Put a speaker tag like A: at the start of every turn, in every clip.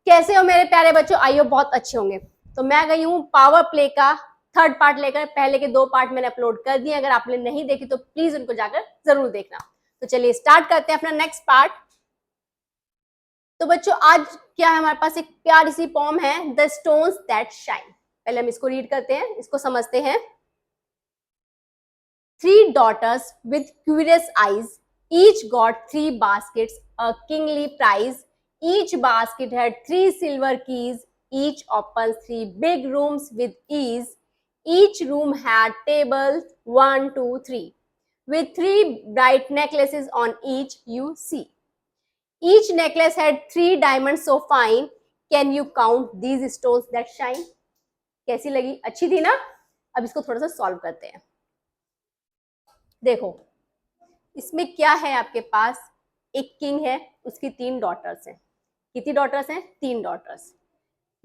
A: कैसे हो मेरे प्यारे बच्चों? आइयो बहुत अच्छे होंगे। तो मैं गई हूँ पावर प्ले का थर्ड पार्ट लेकर। पहले के 2 पार्ट मैंने अपलोड कर दिए, अगर आपने नहीं देखी तो प्लीज उनको जाकर जरूर देखना। तो चलिए स्टार्ट करते हैं अपना नेक्स्ट पार्ट। तो बच्चों आज क्या है, हमारे पास एक प्यारी सी पोम है, द स्टोन्स दैट शाइन। पहले हम इसको रीड करते हैं, इसको समझते हैं। 3 daughters with curious eyes, each got 3 baskets, a kingly prize. Each basket had 3 silver keys, each opens 3 big rooms with ease. Each room had tables 1, 2, 3, with 3 bright necklaces on each, you see. Each necklace had 3 diamonds so fine. Can you count these stones that shine? कैसी लगी? अच्छी थी ना? अब इसको थोड़ा सा solve करते हैं। देखो इसमें क्या है, आपके पास एक किंग है, उसकी 3 डॉटर्स हैं। कितनी डॉटर्स हैं? 3 daughters.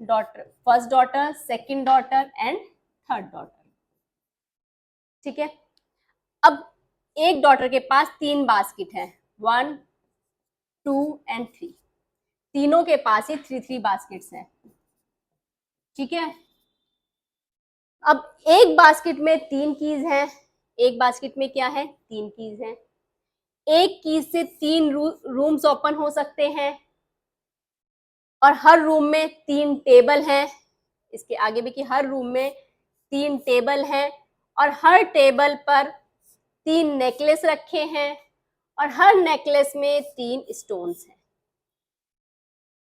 A: First daughter, second daughter and third daughter. ठीक है। अब एक डॉटर के पास 3 बास्केट है, 1, 2 एंड 3। तीनों के पास ही 3 बास्केट्स हैं। ठीक है। अब एक बास्केट में 3 कीज हैं, एक बास्केट में क्या है? 3 कीज हैं। एक की से 3 रूम्स ओपन हो सकते हैं और हर रूम में 3 टेबल हैं। इसके आगे भी कि हर रूम में 3 टेबल हैं और हर टेबल पर 3 नेकलेस रखे हैं और हर नेकलेस में 3 स्टोन्स हैं।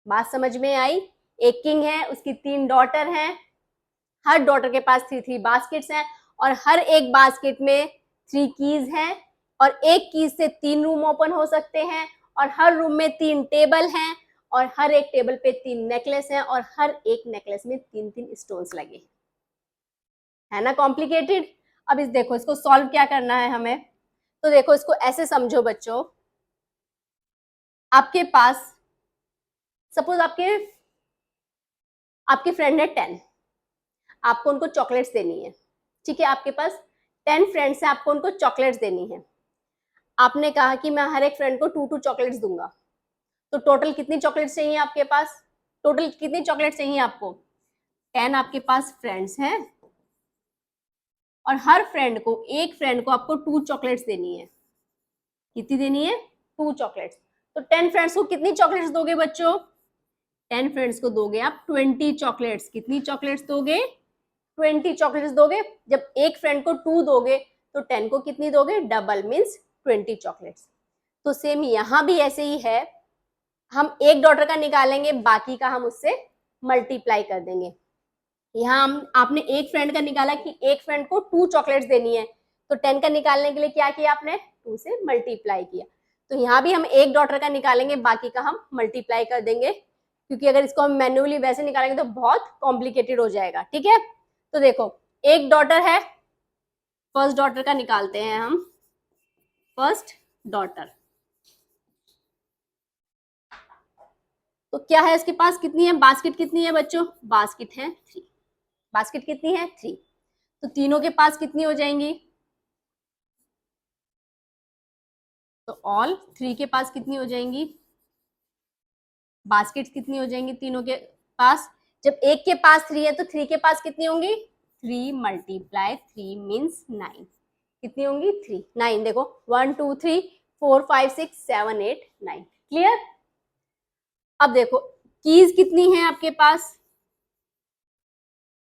A: बात समझ में आई? एक किंग है, उसकी 3 डॉटर हैं, हर डॉटर के पास 3 बास्केट्स हैं और हर एक बास्केट में 3 कीज हैं और एक कीज से 3 रूम ओपन हो सकते हैं और हर रूम में 3 टेबल हैं और हर एक टेबल पे 3 नेकलेस हैं और हर एक नेकलेस में 3 स्टोन्स लगे है ना? कॉम्प्लिकेटेड। अब इस देखो, इसको सॉल्व क्या करना है हमें। तो देखो इसको ऐसे समझो बच्चों, आपके पास सपोज आपके फ्रेंड है 10, आपको उनको चॉकलेट्स देनी है। ठीक है, आपके पास 10 फ्रेंड्स हैं, आपको उनको चॉकलेट्स देनी है। आपने कहा कि मैं हर एक फ्रेंड को 2 चॉकलेट्स दूंगा। तो टोटल कितनी चॉकलेट्स चाहिए आपके पास? टोटल कितनी चॉकलेट्स चाहिए आपको? 10 आपके पास फ्रेंड्स हैं और हर एक फ्रेंड को आपको 2 चॉकलेट्स देनी है। कितनी देनी है? 2 चॉकलेट्स। तो 10 फ्रेंड्स को कितनी चॉकलेट्स दोगे बच्चों? 10 फ्रेंड्स को दोगे आप 20 चॉकलेट्स। कितनी चॉकलेट्स दोगे? 20 चॉकलेट्स दोगे। जब एक फ्रेंड को 2 दोगे तो 10 को कितनी दोगे? Double, means 20 chocolates. तो सेम यहां भी ऐसे ही है, हम एक डॉटर का निकालेंगे, बाकी का हम उससे मल्टीप्लाई कर देंगे। यहाँ हम आपने एक फ्रेंड का निकाला कि एक फ्रेंड को 2 चॉकलेट्स देनी है, तो 10 का निकालने के लिए क्या किया आपने? 2 से मल्टीप्लाई किया। तो यहाँ भी हम एक डॉटर का निकालेंगे, बाकी का हम मल्टीप्लाई कर देंगे, क्योंकि अगर इसको हम मैन्युअली वैसे निकालेंगे तो बहुत कॉम्प्लिकेटेड हो जाएगा। ठीक है। तो देखो एक डॉटर है, फर्स्ट डॉटर का निकालते हैं हम। फर्स्ट डॉटर तो क्या है, इसके पास कितनी है बास्केट? कितनी है बच्चों? बास्केट है 3। बास्केट कितनी है? 3। तो तीनों के पास कितनी हो जाएंगी? तो ऑल 3 के पास कितनी हो जाएंगी? बास्केट कितनी हो जाएंगी तीनों के पास? जब एक के पास 3 है तो 3 के पास कितनी होंगी? 3 मल्टीप्लाई 3 मीन्स 9। कितनी होंगी? 3, 9। देखो 1, 2, 3, 4, 5, 6, 7, 8, 9। क्लियर? अब देखो कीज कितनी है आपके पास?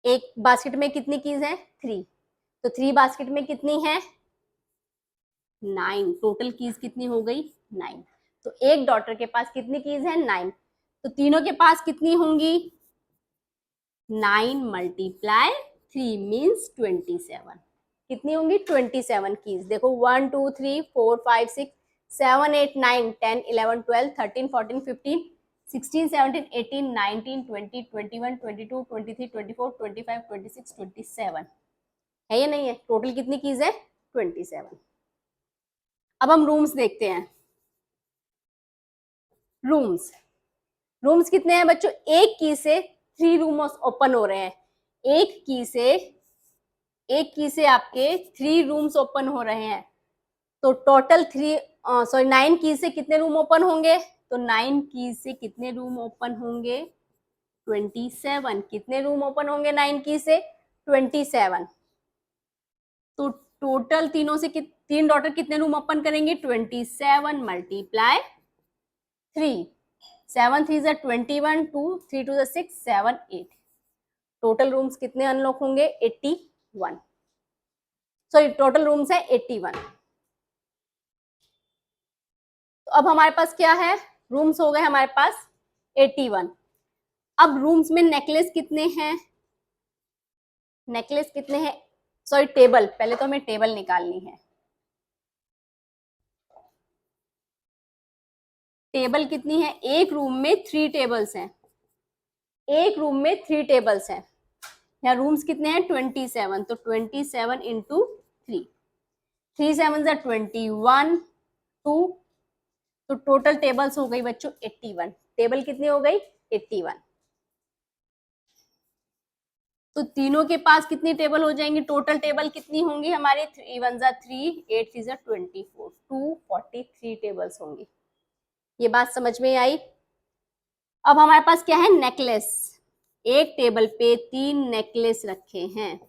A: एक बास्केट में कितनी कीज है? 3। तो 3 बास्केट में कितनी है? 9। टोटल कीज कितनी हो गई? 9। तो एक डॉटर के पास कितनी कीज है? 9। तो तीनों के पास कितनी होंगी? 9 मल्टीप्लाई 3 मीन्स 27। कितनी होंगी? 27 कीज। देखो 1, 2, 3, 4, 5, 6, 7, 8, 9, 10, 11, 12, 13, 14, 15, 16, 17, 18, 19, 20, 21, 22, 23, 24, 25, 26, 27 है या नहीं है? टोटल कितनी कीज है? 27। अब हम रूम्स देखते हैं। रूम्स कितने हैं बच्चों? एक की से 3 रूम्स ओपन हो रहे हैं। एक की से आपके 3 रूम्स ओपन हो रहे हैं। तो टोटल 9 की से कितने रूम ओपन होंगे? तो 9 की से कितने रूम ओपन होंगे? 27। कितने रूम ओपन होंगे 9 की से? 27। तो टोटल तीनों से तीन डॉटर कितने रूम ओपन करेंगे? 27 मल्टीप्लाई 3। 7 3 ज़ा 21, 2 3 2 ज़ा 6, 7 8। टोटल रूम्स कितने अनलॉक होंगे? 81। सॉरी, टोटल रूम्स है 81। तो अब हमारे पास क्या है? रूम्स हो गए हमारे पास 81। अब रूम्स में नेकलेस कितने हैं? नेकलेस कितने हैं? सॉरी, टेबल, पहले तो हमें टेबल निकालनी है। टेबल कितनी है? एक रूम में 3 टेबल्स हैं। एक रूम में 3 टेबल्स हैं। यहाँ रूम्स कितने हैं? 27। तो 27 इंटू 3, 3 7 ज़ा 21, 2। तो टोटल टेबल्स हो गई बच्चों 81। टेबल कितनी हो गई? 81। तो तीनों के पास कितनी टेबल हो जाएंगी? टोटल टेबल कितनी होंगी हमारे? 3 1 ज़ा 3, 8 3 ज़ा 24, 243 टेबल्स होंगी। ये बात समझ में आई? अब हमारे पास क्या है? नेकलेस। एक टेबल पे 3 नेकलेस रखे हैं।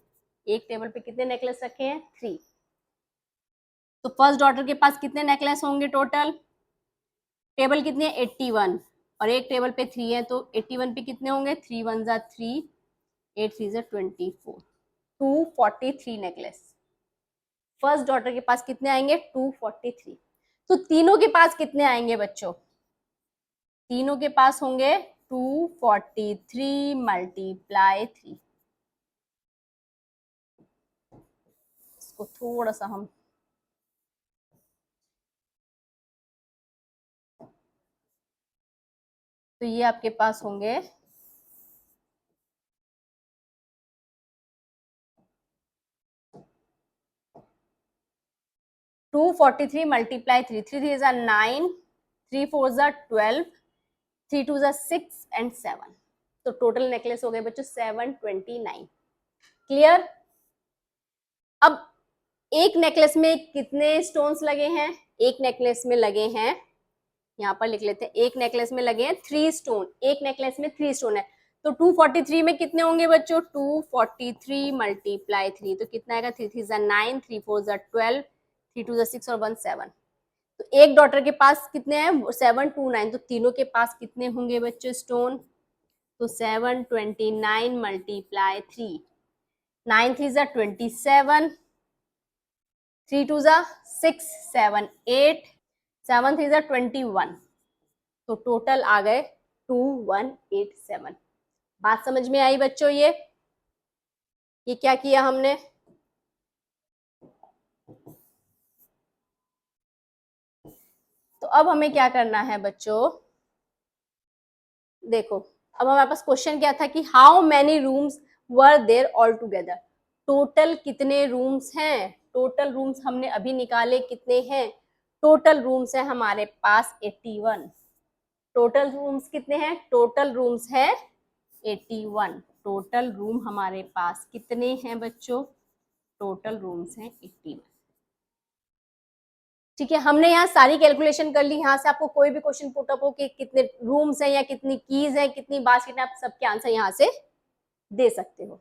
A: एक टेबल पे कितने नेकलेस रखे हैं? 3। तो फर्स्ट डॉटर के पास कितने नेकलेस होंगे टोटल? टेबल कितनी है? 81। और एक टेबल पे 3 है, तो 81 पे कितने होंगे? 3 1 ज़ा 3, 8 3 ज़ा 24, 243 नेकलेस। फर्स्ट डॉटर के पास कितने आएंगे? 243। तो तीनों के पास कितने आएंगे बच्चों? तीनों के पास होंगे 243 मल्टीप्लाई 3। इसको थोड़ा सा हम तो ये आपके पास होंगे 243 मल्टीप्लाई 3, 3 3 ज़ा 9, 3 4 ज़ा 12, 3 2 ज़ा 6 एंड 7। तो टोटल नेकलेस हो गए बच्चों 729। क्लियर? अब एक नेकलेस में कितने स्टोन्स लगे हैं? एक नेकलेस में लगे हैं, यहाँ पर लिख लेते हैं, एक नेकलेस में लगे हैं 3 स्टोन। एक नेकलेस में 3 स्टोन है, तो 243 में कितने होंगे बच्चों? 243 मल्टीप्लाई 3, तो कितना आएगा? 3 3 ज़ा 9, 3 4 ज़ा 12, 3 2 ज़ा 6 और 1 7। तो एक डॉटर के पास कितने हैं? 729। तो तीनों के पास कितने होंगे बच्चों स्टोन? तो 729 मल्टीप्लाई 3, 9 3 ज़ा 27, 3 2 ज़ा 6, 7 8, 7 3 ज़ा 21। तो टोटल आ गए 2187। बात समझ में आई बच्चों? ये क्या किया हमने? तो अब हमें क्या करना है बच्चों? देखो, अब हमारे पास क्वेश्चन क्या था कि how many rooms were there all together. Total कितने रूम्स हैं? टोटल रूम्स हमने अभी निकाले, कितने हैं? टोटल रूम्स है हमारे पास 81। टोटल रूम्स कितने हैं? टोटल रूम्स है 81। टोटल रूम हमारे पास कितने हैं बच्चों? टोटल रूम्स हैं 81। ठीक है, हमने यहाँ सारी कैलकुलेशन कर ली। यहाँ से आपको कोई भी क्वेश्चन पुट अप हो कि कितने रूम्स हैं या कितनी कीज हैं, कितनी बास्केट है, आप सबके आंसर यहाँ से दे सकते हो।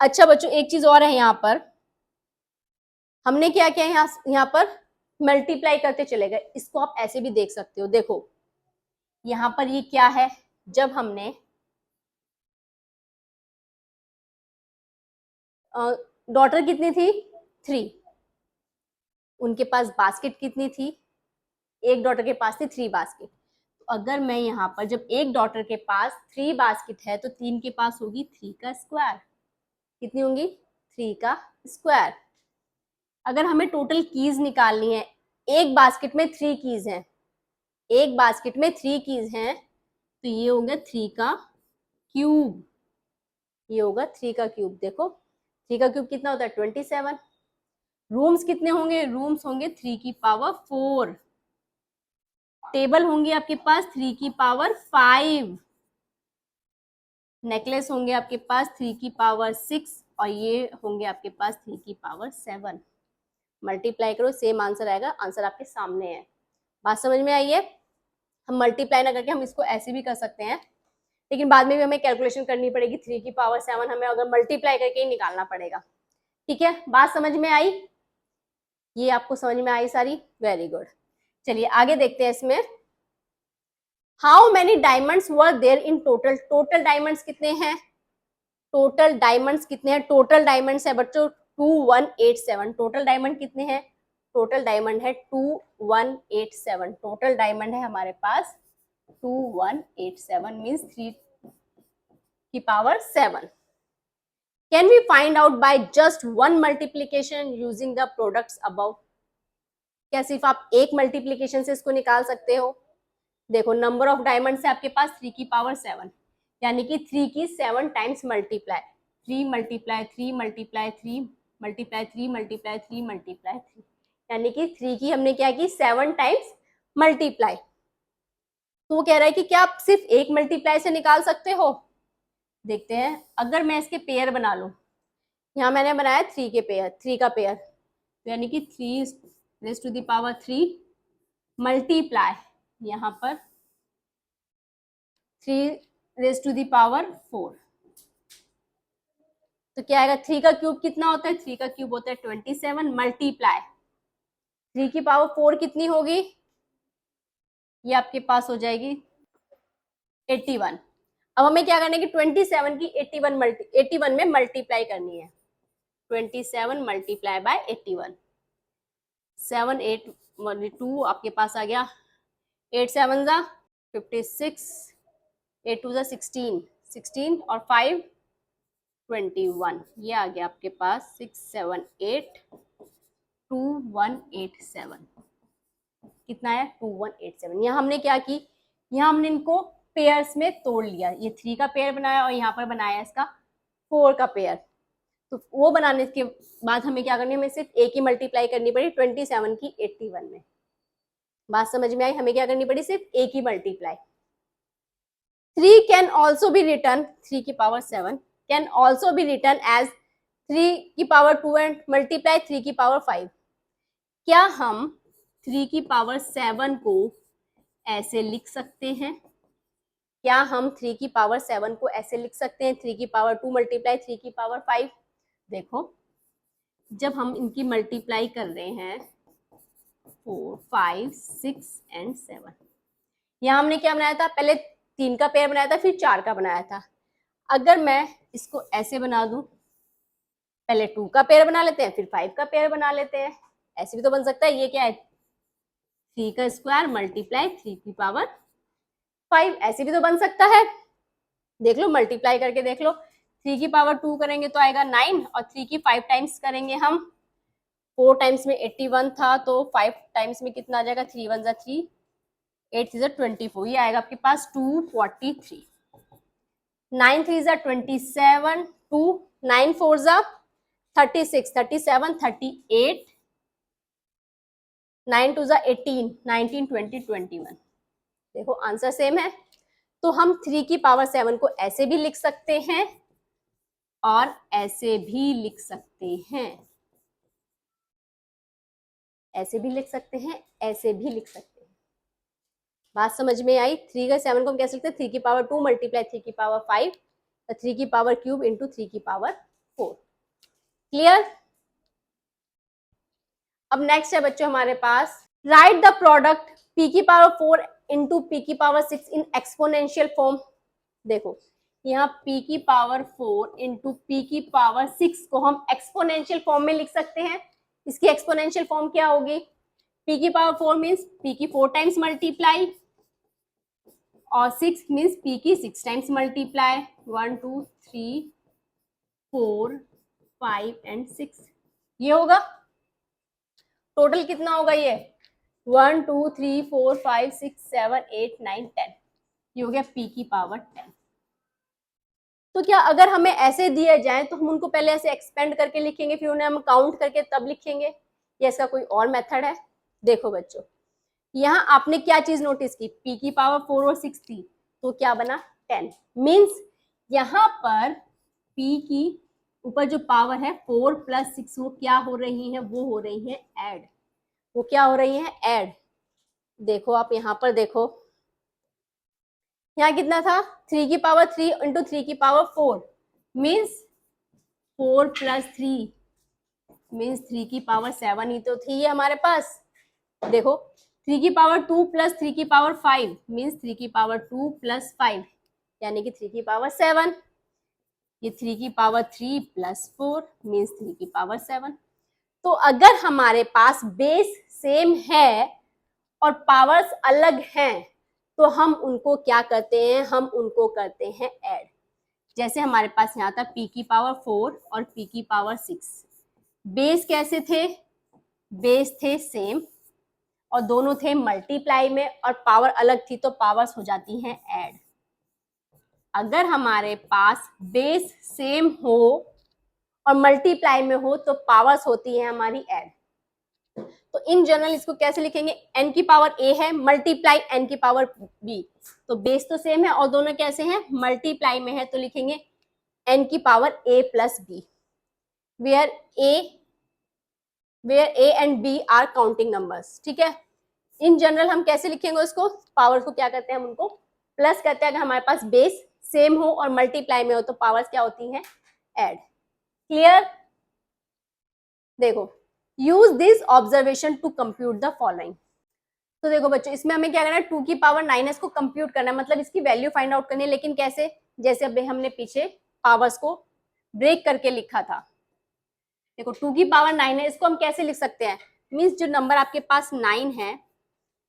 A: अच्छा बच्चों, एक चीज और है, यहाँ पर हमने क्या किया, यहाँ पर मल्टीप्लाई करते चले गए। इसको आप ऐसे भी देख सकते हो। देखो यहाँ पर ये क्या है, जब हमने डॉटर कितनी थी? 3। उनके पास बास्केट कितनी थी? एक डॉटर के पास थी 3 बास्केट। तो अगर मैं यहाँ पर, जब एक डॉटर के पास 3 बास्केट है, तो 3 के पास होगी 3 का स्क्वायर। कितनी होंगी? 3 का स्क्वायर। अगर हमें टोटल कीज निकालनी है, एक बास्केट में 3 कीज हैं, एक बास्केट में 3 कीज हैं, तो ये होगा 3 का क्यूब। ये होगा 3 का क्यूब। देखो 3 का क्यूब कितना होता है? 27। रूम्स कितने होंगे? रूम्स होंगे 3 की पावर 4। टेबल होंगे आपके पास 3 की पावर 5। नेकलेस होंगे आपके पास 3 की पावर 6, और ये होंगे आपके पास 3 की पावर 7। मल्टीप्लाई करो, सेम आंसर आएगा। आंसर आपके सामने है। बात समझ में आई है? हम मल्टीप्लाई ना करके हम इसको ऐसे भी कर सकते हैं। लेकिन बाद में भी हमें कैलकुलेशन करनी पड़ेगी, 3 की पावर 7 हमें अगर मल्टीप्लाई करके ही निकालना पड़ेगा। ठीक है, बात समझ में आई? ये आपको समझ में आई सारी? Very good. चलिए आगे देखते हैं इसमें। How many diamonds were there in total? Total diamonds कितने हैं? टोटल डायमंड्स कितने हैं? टोटल डायमंड्स है बच्चों 2187। टोटल डायमंड कितने हैं? टोटल डायमंड है 2187। टोटल डायमंड है हमारे पास 2187 मीन्स 3 की power 7। Can we find out by just one multiplication using the products above? क्या सिर्फ आप एक मल्टीप्लीकेशन से इसको निकाल सकते हो? देखो नंबर ऑफ डायमंड्स है आपके पास 3 की पावर 7, यानी कि 3 की 7 times multiply, 3 multiply 3 multiply 3 multiply 3 multiply 3 multiply 3, यानी कि 3 की हमने क्या की 7 टाइम्स मल्टीप्लाई। तो वो कह रहा है कि क्या आप सिर्फ एक मल्टीप्लाई से निकाल सकते हो? देखते हैं। अगर मैं इसके पेयर बना लूं, यहाँ मैंने बनाया 3 के पेयर, 3 का पेयर, तो यानी कि 3 raise to the power 3 multiply यहाँ पर 3 रेज़ टू द पावर 4, तो क्या आएगा? 3 का क्यूब कितना होता है? 3 का क्यूब होता है 27 मल्टीप्लाई 3 की पावर 4 कितनी होगी? ये आपके पास हो जाएगी 81। अब हमें क्या करना है कि 27 की 81 में मल्टीप्लाई करनी है। 27 मल्टीप्लाई बाय 81, 7 8 2 आपके पास आ गया, 8 7 जा 56, 8 2 जा 16, 16 और 5 21, ये आ गया आपके पास 6782187। कितना है? 2187। यहाँ हमने क्या की, यहाँ हमने इनको पेयर्स में तोड़ लिया, ये 3 का पेयर बनाया और यहाँ पर बनाया इसका 4 का पेयर। तो वो बनाने के बाद हमें क्या करनी है, हमें सिर्फ एक ही मल्टीप्लाई करनी पड़ी 27 की 81 में। बात समझ में आई? हमें क्या करनी पड़ी? सिर्फ एक ही multiply. 3 can also be written, 3 की power 7 can also be written as 3 की पावर 2 एंड मल्टीप्लाई 3 की पावर 5। क्या हम 3 की पावर 7 को ऐसे लिख सकते हैं? क्या हम 3 की पावर 7 को ऐसे लिख सकते हैं? 3 की पावर 2 मल्टीप्लाई 3 की पावर 5। देखो जब हम इनकी मल्टीप्लाई कर रहे हैं 4 5 6 एंड 7, यहाँ हमने क्या बनाया था? पहले 3 का पेयर बनाया था, फिर 4 का बनाया था। अगर मैं इसको ऐसे बना दूं, पहले 2 का पेयर बना लेते हैं, फिर 5 का पेयर बना लेते हैं, ऐसे भी तो बन सकता है। ये क्या है? 3 का स्क्वायर मल्टीप्लाई 3 की पावर 5, ऐसे भी तो बन सकता है। देख लो, मल्टीप्लाई करके देख लो। 3 की पावर 2 करेंगे तो आएगा 9, और 3 की 5 टाइम्स करेंगे हम, 4 टाइम्स में 81 था, तो 5 टाइम्स में कितना आ जाएगा? 3 1 जा 3, 8 3 जा 24, ये आएगा आपके पास 243। 9 3 जा 27, 2 9 4 जा 36, 37 38, 9 2 जा 18, 19 20 21। देखो आंसर सेम है। तो हम 3 की पावर 7 को ऐसे भी लिख सकते हैं और ऐसे भी लिख सकते हैं, ऐसे भी लिख सकते हैं, ऐसे भी लिख सकते हैं। बात समझ में आई? 3 का 7 को हम कैसे लिखते हैं? 3 की पावर 2 मल्टीप्लाई 3 की पावर 5, 3 की पावर क्यूब इंटू 3 की पावर 4। क्लियर? अब नेक्स्ट है बच्चों हमारे पास, राइट द प्रोडक्ट p की पावर 4 इंटू p की पावर 6 इन एक्सपोनेंशियल फॉर्म। देखो यहाँ p की पावर 4 इंटू p की पावर 6 को हम एक्सपोनेंशियल फॉर्म में लिख सकते हैं। इसकी एक्सपोनेंशियल फॉर्म क्या होगी? p की पावर 4 मीन्स p की 4 टाइम्स मल्टीप्लाई, और 6 मीन्स p की 6 टाइम्स मल्टीप्लाई। 1 2 3 4 5 एंड 6, ये होगा। टोटल कितना होगा? ये 1 2 3 4 5 6 7 8 9 10, ये हो गया p की पावर 10। तो क्या अगर हमें ऐसे दिए जाए तो हम उनको पहले ऐसे एक्सपेंड करके लिखेंगे, फिर उन्हें हम काउंट करके तब लिखेंगे, या इसका कोई और मेथड है? देखो बच्चों, यहाँ आपने क्या चीज नोटिस की? p की पावर 4 और 6 थी, तो क्या बना? 10। मीन्स यहाँ पर p की ऊपर जो पावर है 4 प्लस 6, वो क्या हो रही है? वो हो रही है ऐड। वो क्या हो रही है? ऐड। देखो आप यहाँ पर देखो, यहाँ कितना था, 3 की पावर 3 इंटू 3 की पावर 4 मीन्स 4 प्लस 3 मीन्स 3 की पावर 7 ही तो थी ये हमारे पास। देखो 3 की पावर 2 प्लस 3 की पावर 5 मीन्स 3 की पावर 2 प्लस 5 यानी कि 3 की पावर 7। ये 3 की पावर 3 प्लस 4 मीन्स 3 की पावर 7। तो अगर हमारे पास बेस सेम है और पावर्स अलग हैं तो हम उनको क्या करते हैं, हम उनको करते हैं ऐड। जैसे हमारे पास यहाँ था p की पावर 4 और p की पावर 6। बेस कैसे थे, बेस थे सेम और दोनों थे मल्टीप्लाई में और पावर अलग थी तो पावर्स हो जाती हैं ऐड। अगर हमारे पास बेस सेम हो और मल्टीप्लाई में हो तो पावर्स होती है हमारी ऐड। तो इन जनरल इसको कैसे लिखेंगे, n की पावर a है मल्टीप्लाई n की पावर b, तो बेस तो सेम है और दोनों कैसे हैं, मल्टीप्लाई में है, तो लिखेंगे n की power a plus b, where a and b are counting numbers. ठीक है, इन जनरल हम कैसे लिखेंगे उसको, पावर को क्या करते हैं हम उनको प्लस करते हैं। अगर हमारे पास बेस सेम हो और मल्टीप्लाई में हो तो पावर्स क्या होती हैं, ऐड। क्लियर। देखो use this observation to compute the following. तो देखो बच्चों इसमें हमें क्या करना है, 2 की पावर 9 है, इसको कंप्यूट करना है, मतलब इसकी वैल्यू फाइंड आउट करनी है। लेकिन कैसे, जैसे अभी हमने पीछे पावर्स को ब्रेक करके लिखा था। देखो 2 की पावर 9 है, इसको हम कैसे लिख सकते हैं, मीन्स जो नंबर आपके पास 9 है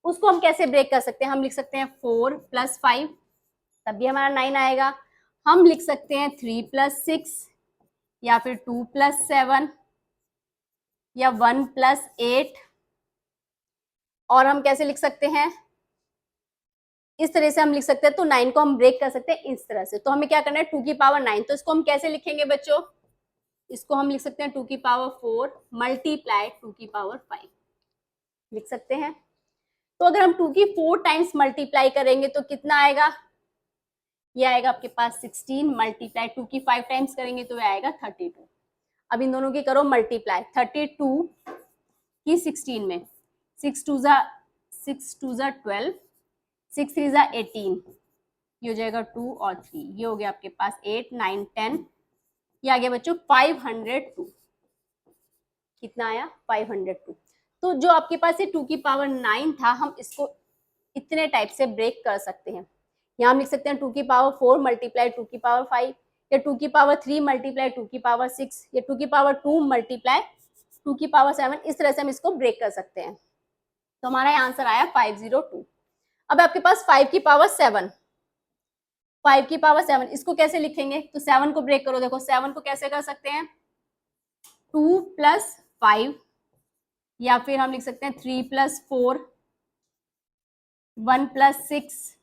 A: उसको हम कैसे ब्रेक कर सकते हैं, हम लिख सकते हैं 4 प्लस 5 तब भी हमारा 9 आएगा। हम लिख सकते हैं 3 प्लस 6 या फिर 2 प्लस 7 या 1 प्लस 8। और हम कैसे लिख सकते हैं, इस तरह से हम लिख सकते हैं। तो 9 को हम ब्रेक कर सकते हैं इस तरह से। तो हमें क्या करना है, 2 की पावर 9, तो इसको हम कैसे लिखेंगे बच्चों, इसको हम लिख सकते हैं 2 की पावर 4 मल्टीप्लाई 2 की पावर 5 लिख सकते हैं। तो अगर हम 2 की 4 टाइम्स मल्टीप्लाई करेंगे तो कितना आएगा, ये आएगा आपके पास 16 मल्टीप्लाई 2 की 5 टाइम्स करेंगे तो ये आएगा 32। अब इन दोनों की करो मल्टीप्लाई, 32 की 16 में 6 2 जा 12, 6 3 जा 18, ये हो जाएगा 2 और 3, ये हो गया आपके पास 8 9 10, ये आ गया बच्चों 502। कितना आया, 502। तो जो आपके पास ये 2 की पावर 9 था, हम इसको इतने टाइप से ब्रेक कर सकते हैं। यहाँ हम लिख सकते हैं 2 की पावर 4 मल्टीप्लाई 2 की पावर 5 या 2 की पावर 3 मल्टीप्लाई 2 की पावर 6 या 2 की पावर 2 मल्टीप्लाई 2 की पावर 7। इस तरह से हम इसको ब्रेक कर सकते हैं। तो हमारा आंसर आया 502। अब आपके पास 5 की पावर 7, 5 की पावर 7 इसको कैसे लिखेंगे, तो 7 को ब्रेक करो। देखो 7 को कैसे कर सकते हैं, 2 प्लस 5 या फिर हम लिख सकते हैं 3 प्लस 4 1 प्लस 6,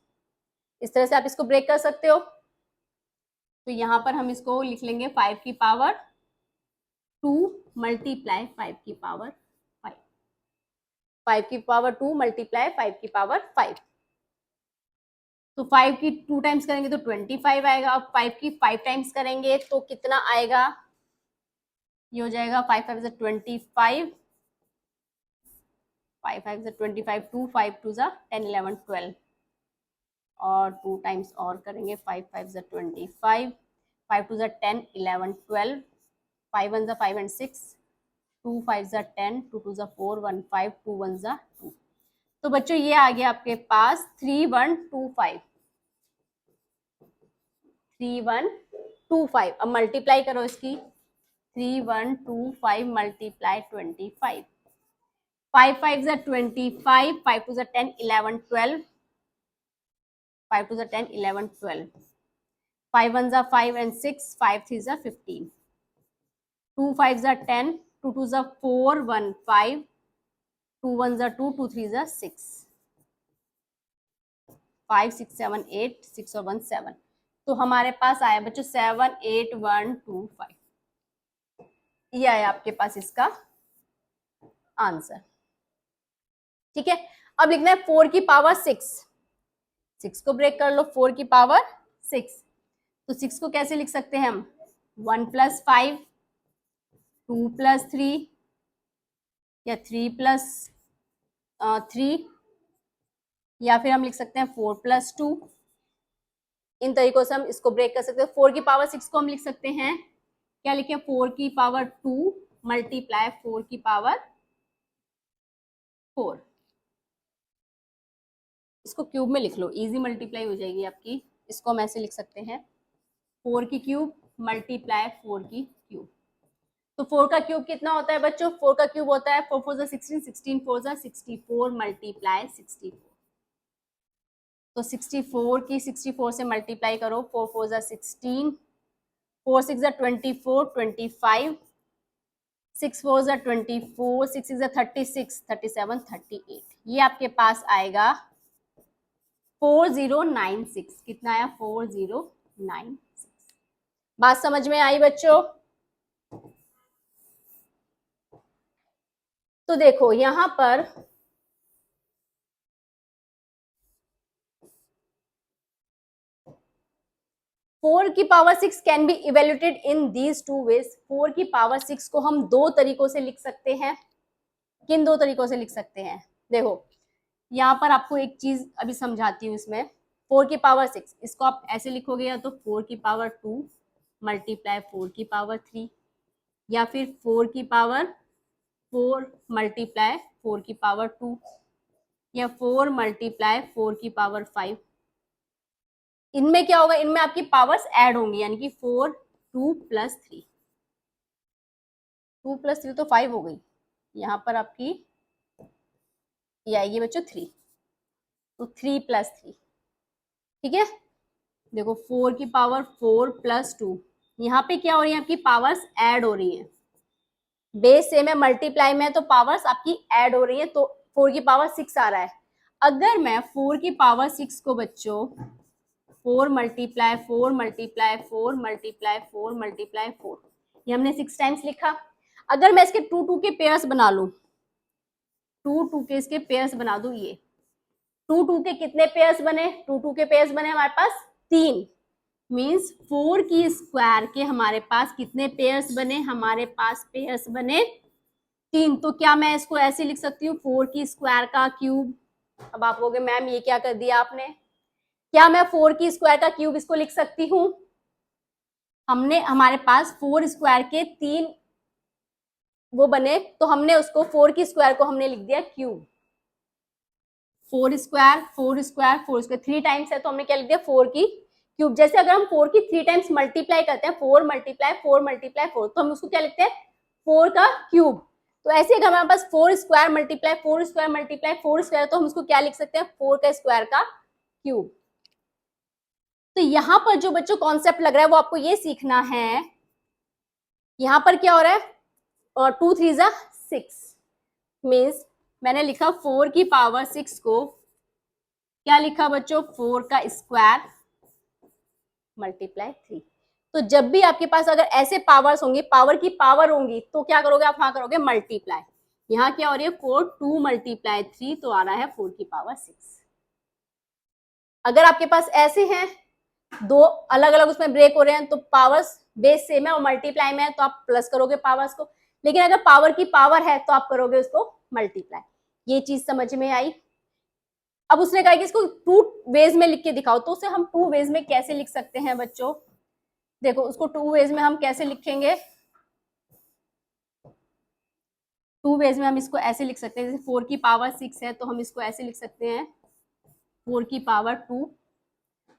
A: इस तरह से आप इसको ब्रेक कर सकते हो। तो यहाँ पर हम इसको लिख लेंगे 5 की पावर 2 मल्टीप्लाई 5 की पावर 5, 5 की पावर 2 मल्टीप्लाई 5 की पावर 5। तो 5 की 2 टाइम्स करेंगे तो 25 आएगा। अब 5 की 5 टाइम्स करेंगे तो कितना आएगा, ये हो जाएगा 5 5 से 25, 5 5 से 25, 2 5 2 जा 10 11 12 और 2 टाइम्स और करेंगे 5 5 से 25, 5 2 जा 10 11 12, 5 1 जा 5 and 6, 2 5 जा 10, 2 2 जा 4 1 5, 2 1 जा 2। तो बच्चों ये आ गया आपके पास 3125, 3125। अब मल्टीप्लाई करो इसकी, 3125 मल्टीप्लाई 25, 5 5 जा 25, 5 2 जा 10 11 12, 5 2 जा 10 11 12, 5 1 जा 5 and 6, 5 3 जा 15, 2 5 जा 10, 2 2 जा 4 1 5, 2 1 जा 2, 2 3 जा 6, 5 6 7 8, 6 और 1 7। तो हमारे पास आया बच्चों 78125, ये आया आपके पास इसका आंसर। ठीक है, अब लिखना है 4 की पावर 6, 6 को ब्रेक कर लो, 4 की पावर 6। तो 6 को कैसे लिख सकते हैं हम, 1 प्लस 5, 2 प्लस 3 या 3 प्लस 3 या फिर हम लिख सकते हैं 4 प्लस 2 इन तरीकों से हम इसको ब्रेक कर सकते हैं। 4 की पावर 6 को हम लिख सकते हैं, क्या लिखें, 4 की पावर 2 मल्टीप्लाई 4 की पावर 4। इसको क्यूब में लिख लो, इजी मल्टीप्लाई हो जाएगी आपकी। इसको हम ऐसे लिख सकते हैं, 4 की क्यूब मल्टीप्लाई 4 की क्यूब। तो 4 का क्यूब कितना होता है बच्चों, 4 का क्यूब होता है 4 4 जा 16, 16 4 जा 64 मल्टीप्लाई 64। तो 64 की 64 से मल्टीप्लाई करो, 4 4 जा 16, 4 6 जा 24, 25, 6 4 जा 24, 6 6 जा 36, 37, 38। ये आपके पास आएगा 4096। कितना आया, 4096। बात समझ में आई बच्चों? तो देखो यहां पर फोर की power 6 can be evaluated in these two ways. 4 की पावर 6 को हम दो तरीकों से लिख सकते हैं। किन दो तरीकों से लिख सकते हैं, देखो यहाँ पर आपको एक चीज अभी समझाती हूँ। इसमें 4 की पावर 6 इसको आप ऐसे लिखोगे, या तो 4 की पावर 2 मल्टीप्लाई 4 की पावर 3, या फिर 4 की पावर 4 मल्टीप्लाई 4 की पावर 2, या 4 मल्टीप्लाई 4 की पावर 5। इनमें क्या होगा, इनमें आपकी पावर्स ऐड होंगी, यानी कि 4 2 प्लस 3, 2 प्लस 3 तो 5 हो गई। यहाँ पर आपकी ये आएगी बच्चों 3, तो 3 प्लस 3, ठीक है। देखो 4 की पावर 4 प्लस 2, यहाँ पे क्या हो रही है, आपकी पावर्स ऐड हो रही हैं। बेस सेम है, मल्टीप्लाई में तो पावर्स आपकी ऐड हो रही है, तो 4 की पावर 6 आ रहा है। अगर मैं 4 की पावर 6 को बच्चों 4 मल्टीप्लाई 4 मल्टीप्लाई 4 मल्टीप्लाई 4 मल्टीप्लाई 4, ये हमने 6 टाइम्स लिखा। अगर मैं इसके 2 2 के पेयर्स बना लूं, 2 2 के इसके पेयर्स बना दूं, ये 2 2 के कितने पेयर्स बने, 2 2 के पेयर्स बने हमारे पास 3। मीन्स 4 की स्क्वायर के हमारे पास कितने पेयर्स बने, हमारे पास पेयर्स बने 3। तो क्या मैं इसको ऐसे लिख सकती हूँ, 4 की स्क्वायर का क्यूब। अब आप कहोगे मैम ये क्या कर दिया आपने, क्या मैं 4 की स्क्वायर का क्यूब इसको लिख सकती हूँ? हमने हमारे पास 4 स्क्वायर के 3 वो बने, तो हमने उसको 4 की स्क्वायर को हमने लिख दिया cube. 4 square 4 square 4 square 3 times है, तो हमने क्या लिख दिया, 4 की क्यूब। जैसे अगर हम 4 की 3 टाइम्स मल्टीप्लाई करते हैं, 4 मल्टीप्लाई 4 मल्टीप्लाई 4, तो हम उसको क्या लिखते हैं, 4 का क्यूब। तो ऐसे अगर हमारे पास 4 square multiply 4 square multiply 4 square, तो हम उसको क्या लिख सकते हैं, 4 का स्क्वायर का क्यूब। तो यहां पर जो बच्चों कॉन्सेप्ट लग रहा है वो आपको ये सीखना है, यहां पर क्या हो रहा है, और 2 3 जा 6, मीन्स मैंने लिखा 4 की पावर 6 को क्या लिखा बच्चों, 4 का स्क्वायर मल्टीप्लाई 3। तो जब भी आपके पास अगर ऐसे पावर्स होंगे, पावर की पावर होंगी, तो क्या करोगे आप, वहां करोगे मल्टीप्लाई। यहाँ क्या हो रही है, 4 2 मल्टीप्लाई 3, तो आ रहा है 4 की पावर 6। अगर आपके पास ऐसे हैं, दो अलग अलग उसमें ब्रेक हो रहे हैं, तो पावर्स बेस सेम है और मल्टीप्लाई में है, तो आप प्लस करोगे पावर्स को। लेकिन अगर पावर की पावर है तो आप करोगे उसको मल्टीप्लाई। ये चीज समझ में आई। अब उसने कहा कि इसको 2 वेज में लिख के दिखाओ, तो उसे हम 2 वेज में कैसे लिख सकते हैं बच्चों, देखो उसको 2 वेज में हम कैसे लिखेंगे। 2 वेज में हम इसको ऐसे लिख सकते हैं, जैसे 4 की पावर 6 है, तो हम इसको ऐसे लिख सकते हैं, 4 की पावर 2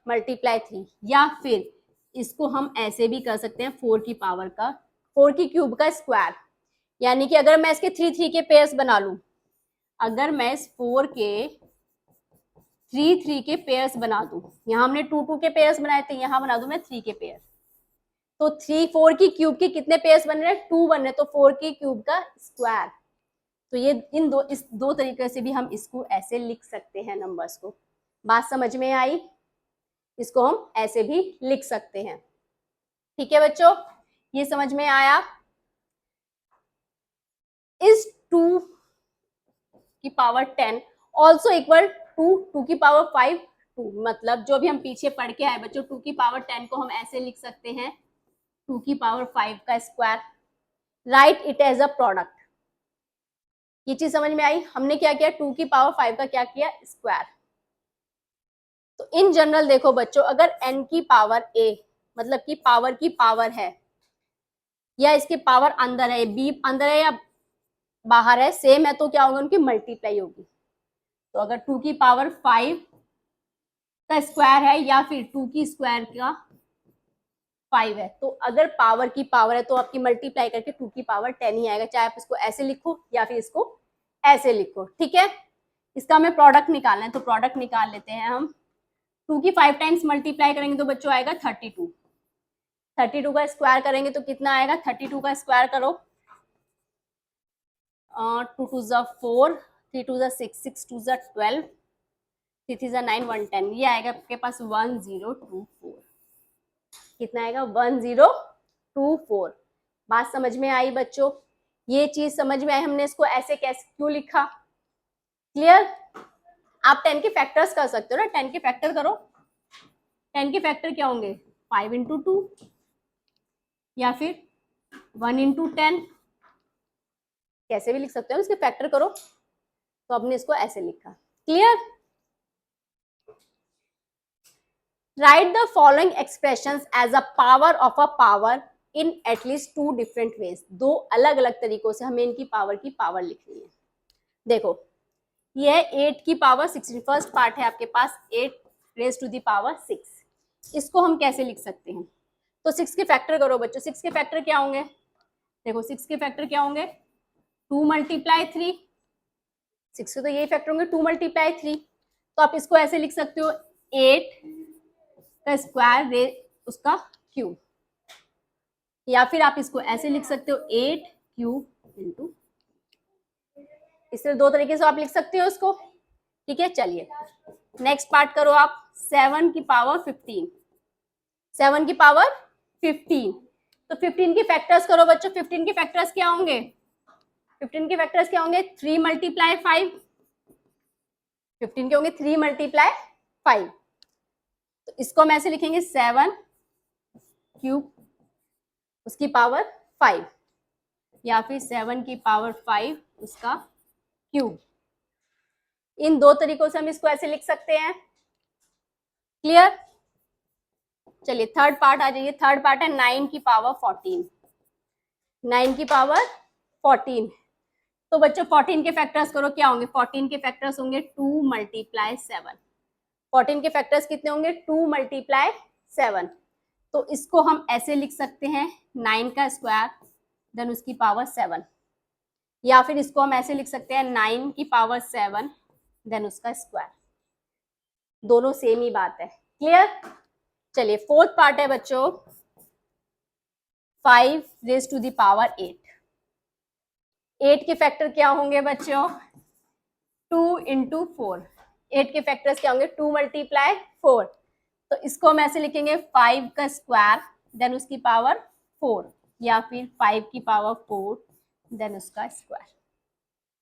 A: मल्टीप्लाई 3, या फिर इसको हम ऐसे भी कर सकते हैं, 4 की पावर का 4 की क्यूब का स्क्वायर। यानी कि अगर मैं इसके 3 3 के पेयर्स बना लूं, अगर मैं इस 4 के 3 3 के पेयर्स बना दूं, यहां हमने 2 2 के पेयर्स बनाए थे, यहां बना दूं मैं 3 के पेयर, तो 3 4 की क्यूब के कितने पेयर्स बन रहे हैं, 2 बन रहे, तो 4 की क्यूब का स्क्वायर। तो ये इस दो तरीके से भी हम इसको ऐसे लिख सकते हैं नंबर्स को। बात समझ में आई? इसको हम ऐसे भी लिख सकते हैं। ठीक है बच्चों, ये समझ में आया? इस 2 की पावर 10 ऑल्सो इक्वल टू 2 की पावर 5 2, मतलब जो भी हम पीछे पढ़ के आए बच्चों, 2 की पावर 10 को हम ऐसे लिख सकते हैं, 2 की पावर 5 का square. Write it as a product. ये चीज समझ में आई? हमने क्या किया, 2 की पावर 5 का क्या किया, स्क्वायर। तो इन जनरल देखो बच्चों, अगर n की पावर a मतलब कि पावर की पावर है या इसके पावर अंदर है, b अंदर है या बाहर है, सेम है, तो क्या होगा, उनकी मल्टीप्लाई होगी। तो अगर 2 की पावर 5 का स्क्वायर है या फिर 2 की स्क्वायर का 5 है, तो अगर पावर की पावर है तो आपकी मल्टीप्लाई करके 2 की पावर 10 ही आएगा, चाहे आप इसको ऐसे लिखो या फिर इसको ऐसे लिखो। ठीक है, इसका हमें प्रोडक्ट निकालना है, तो प्रोडक्ट निकाल लेते हैं हम। 2 की 5 टाइम्स मल्टीप्लाई करेंगे तो बच्चों आएगा 32। 32 का स्क्वायर करेंगे तो कितना आएगा, 32 का स्क्वायर करो, 2 2 जा 4, 3 2 जा 6, 6 2 जा 12, 3 3 जा 9, 1 10, ये आएगा आपके पास 1024। कितना आएगा, 1024। बात समझ में आई बच्चों, ये चीज समझ में आई, हमने इसको ऐसे कैसे क्यों लिखा, क्लियर। आप 10 के फैक्टर्स कर सकते हो ना, 10 के फैक्टर करो। 10 के फैक्टर क्या होंगे, 5 इंटू 2 या फिर 1 इंटू 10, कैसे भी लिख सकते हो, इसके फैक्टर करो। तो आपने इसको ऐसे लिखा, clear. Write the following expressions as a power of a power in at least 2 different ways. 2 अलग अलग तरीकों से हमें इनकी पावर की पावर लिखनी है। देखो, ये है 8 की पावर 16, फर्स्ट पार्ट है आपके पास 8 रेज टू द पावर 6। इसको हम कैसे लिख सकते हैं, तो 6 के फैक्टर करो बच्चों। 6 के फैक्टर क्या होंगे, देखो 6 के फैक्टर क्या होंगे, 2 मल्टीप्लाई 3। 6 के तो यही फैक्टर होंगे, 2 मल्टीप्लाई 3। तो आप इसको ऐसे लिख सकते हो, 8 का स्क्वायर उसका क्यूब, या फिर आप इसको ऐसे लिख सकते हो 8 क्यूब इंटू, इस तरह 2 तरीके से आप लिख सकते हो इसको। ठीक है, चलिए नेक्स्ट पार्ट करो आप। 7 की पावर 15, 7 की पावर 15, तो 15 के फैक्टर्स करो बच्चों। 15 के फैक्टर्स क्या होंगे, 15 के फैक्टर्स क्या होंगे, 3 मल्टीप्लाई 5। 15 के होंगे 3 मल्टीप्लाई 5, तो इसको हम ऐसे लिखेंगे 7 क्यूब उसकी पावर 5, या फिर 7 की पावर 5 उसका क्यूब। इन 2 तरीकों से हम इसको ऐसे लिख सकते हैं, क्लियर। चलिए थर्ड पार्ट आ जाइए। थर्ड पार्ट है 9 की पावर 14, 9 की पावर 14। तो बच्चों 14 के फैक्टर्स करो, क्या होंगे, 14 के फैक्टर्स होंगे 2 मल्टीप्लाई 7। 14 के फैक्टर्स कितने होंगे, 2 मल्टीप्लाई 7। तो इसको हम ऐसे लिख सकते हैं 9 का स्क्वायर देन उसकी पावर 7, या फिर इसको हम ऐसे लिख सकते हैं 9 की पावर 7 देन उसका स्क्वायर। दोनों सेम ही बात है, क्लियर। चलिए फोर्थ पार्ट है बच्चों 5 रेज टू द पावर 8। 8 के फैक्टर क्या होंगे बच्चों, 2 इंटू 4। 8 के फैक्टर्स क्या होंगे, 2 मल्टीप्लाई 4। तो इसको हम ऐसे लिखेंगे 5 का स्क्वायर देन उसकी पावर 4, या फिर 5 की पावर 4 देन उसका स्क्वायर।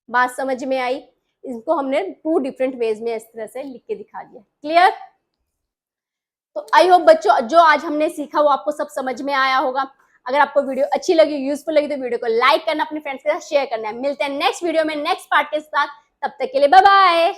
A: बात समझ में आई, इसको हमने 2 डिफरेंट वेज में इस तरह से लिख के दिखा दिया, क्लियर। तो आई होप बच्चों जो आज हमने सीखा वो आपको सब समझ में आया होगा। अगर आपको वीडियो अच्छी लगी, यूजफुल लगी, तो वीडियो को लाइक करना, अपने फ्रेंड्स के साथ शेयर करना है। मिलते हैं नेक्स्ट वीडियो में नेक्स्ट पार्ट के साथ, तब तक के लिए बाय बाय।